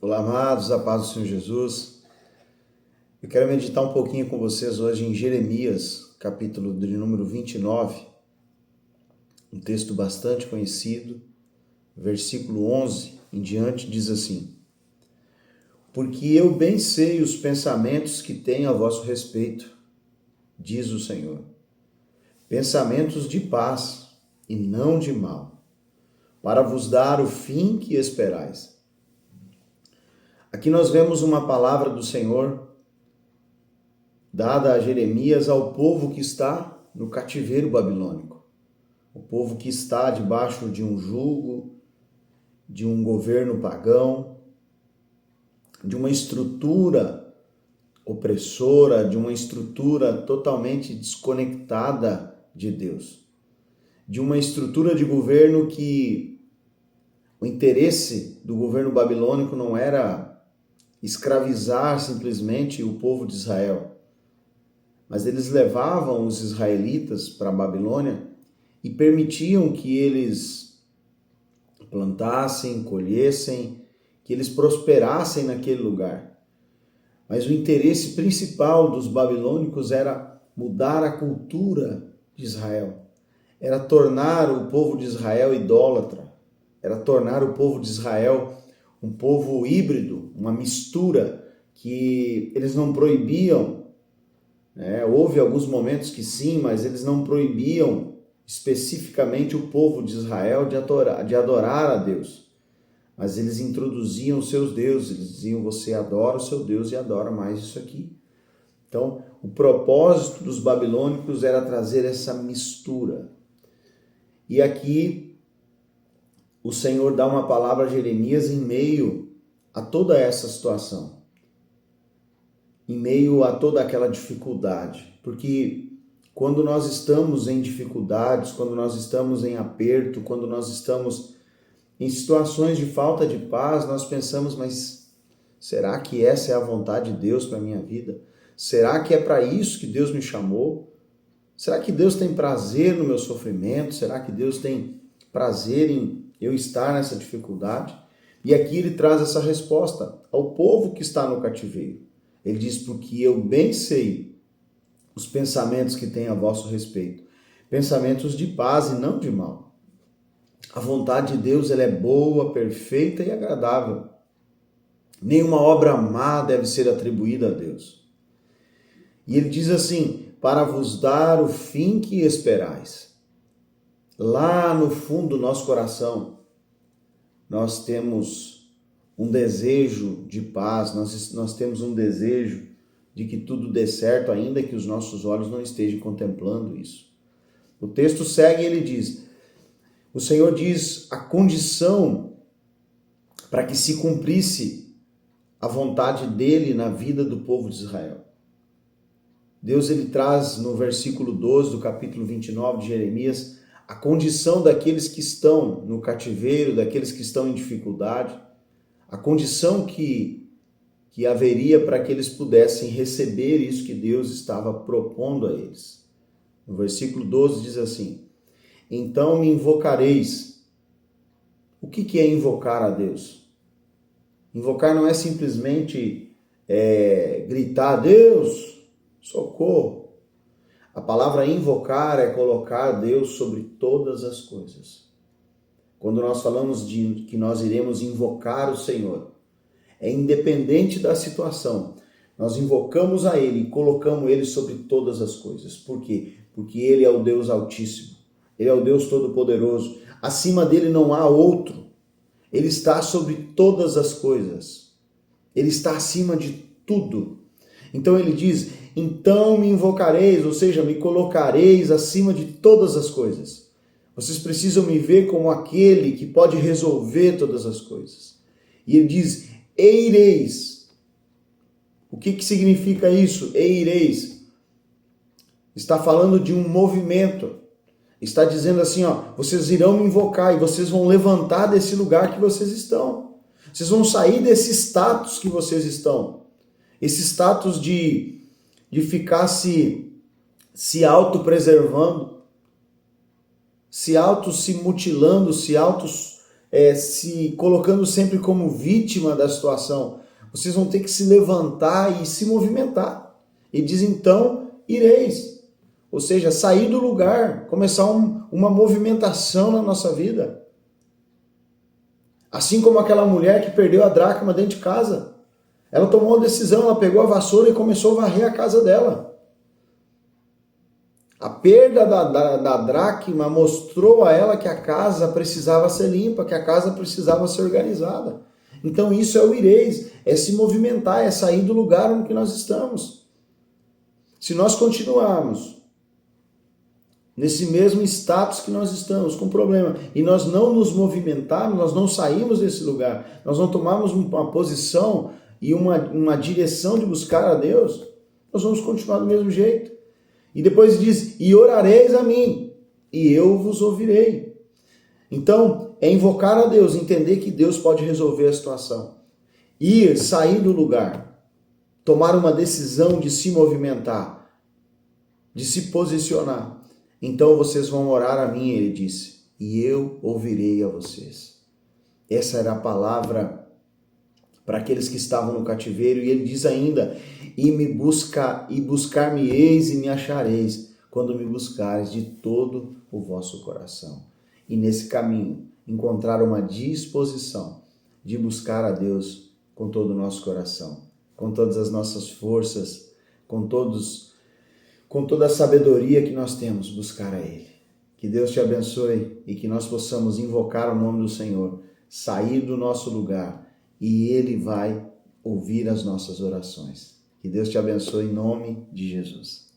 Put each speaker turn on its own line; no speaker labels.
Olá, amados, a paz do Senhor Jesus. Eu quero meditar um pouquinho com vocês hoje em Jeremias, capítulo de número 29, um texto bastante conhecido, versículo 11 em diante, diz assim: Porque eu bem sei os pensamentos que tenho a vosso respeito, diz o Senhor, pensamentos de paz e não de mal, para vos dar o fim que esperais. Aqui nós vemos uma palavra do Senhor dada a Jeremias ao povo que está no cativeiro babilônico. O povo que está debaixo de um jugo, de um governo pagão, de uma estrutura opressora, de uma estrutura totalmente desconectada de Deus. De uma estrutura de governo que o interesse do governo babilônico não era escravizar simplesmente o povo de Israel, mas eles levavam os israelitas para a Babilônia e permitiam que eles plantassem, colhessem, que eles prosperassem naquele lugar. Mas o interesse principal dos babilônicos era mudar a cultura de Israel, era tornar o povo de Israel idólatra, era tornar o povo de Israel um povo híbrido, uma mistura que eles não proibiam. Houve alguns momentos que sim, mas eles não proibiam especificamente o povo de Israel de adorar a Deus. Mas eles introduziam os seus deuses, eles diziam: você adora o seu Deus e adora mais isso aqui. Então, o propósito dos babilônicos era trazer essa mistura. E aqui o Senhor dá uma palavra a Jeremias em meio a toda essa situação, em meio a toda aquela dificuldade. Porque quando nós estamos em dificuldades, quando nós estamos em aperto, quando nós estamos em situações de falta de paz, nós pensamos: mas será que essa é a vontade de Deus para a minha vida? Será que é para isso que Deus me chamou? Será que Deus tem prazer no meu sofrimento? Será que Deus tem prazer em eu estar nessa dificuldade? E aqui ele traz essa resposta ao povo que está no cativeiro. Ele diz: porque eu bem sei os pensamentos que tenho a vosso respeito, pensamentos de paz e não de mal. A vontade de Deus, ela é boa, perfeita e agradável. Nenhuma obra má deve ser atribuída a Deus. E ele diz assim: para vos dar o fim que esperais. Lá no fundo do nosso coração, nós temos um desejo de paz, nós temos um desejo de que tudo dê certo, ainda que os nossos olhos não estejam contemplando isso. O texto segue e ele diz: o Senhor diz a condição para que se cumprisse a vontade dele na vida do povo de Israel. Deus, ele traz no versículo 12 do capítulo 29 de Jeremias a condição daqueles que estão no cativeiro, daqueles que estão em dificuldade, a condição que haveria para que eles pudessem receber isso que Deus estava propondo a eles. No versículo 12 diz assim: então me invocareis. O que é invocar a Deus? Invocar não é simplesmente gritar: Deus, socorro. A palavra invocar é colocar Deus sobre todas as coisas. Quando nós falamos de que nós iremos invocar o Senhor, é independente da situação. Nós invocamos a Ele e colocamos Ele sobre todas as coisas. Por quê? Porque Ele é o Deus Altíssimo. Ele é o Deus Todo-Poderoso. Acima dele não há outro. Ele está sobre todas as coisas. Ele está acima de tudo. Então ele diz: então me invocareis, ou seja, me colocareis acima de todas as coisas. Vocês precisam me ver como aquele que pode resolver todas as coisas. E ele diz: eireis. O que significa isso? Eireis. Está falando de um movimento. Está dizendo assim, vocês irão me invocar e vocês vão levantar desse lugar que vocês estão. Vocês vão sair desse status que vocês estão. Esse status de ficar se autopreservando, se mutilando, se se colocando sempre como vítima da situação. Vocês vão ter que se levantar e se movimentar. E diz, então, ireis. Ou seja, sair do lugar, começar uma movimentação na nossa vida. Assim como aquela mulher que perdeu a dracma dentro de casa. Ela tomou uma decisão, ela pegou a vassoura e começou a varrer a casa dela. A perda da dracma mostrou a ela que a casa precisava ser limpa, que a casa precisava ser organizada. Então isso é o ireis, é se movimentar, é sair do lugar onde nós estamos. Se nós continuarmos nesse mesmo status que nós estamos, com problema, e nós não nos movimentarmos, nós não saímos desse lugar, nós não tomarmos uma posição e uma direção de buscar a Deus, nós vamos continuar do mesmo jeito. E depois diz, e orareis a mim, e eu vos ouvirei. Então, é invocar a Deus, entender que Deus pode resolver a situação. Ir, sair do lugar, tomar uma decisão de se movimentar, de se posicionar. Então vocês vão orar a mim, ele disse, e eu ouvirei a vocês. Essa era a palavra para aqueles que estavam no cativeiro, e ele diz ainda, e buscar-me-eis e me achareis, quando me buscares de todo o vosso coração. E nesse caminho, encontrar uma disposição de buscar a Deus com todo o nosso coração, com todas as nossas forças, com toda a sabedoria que nós temos, buscar a Ele. Que Deus te abençoe e que nós possamos invocar o nome do Senhor, sair do nosso lugar e Ele vai ouvir as nossas orações. Que Deus te abençoe em nome de Jesus.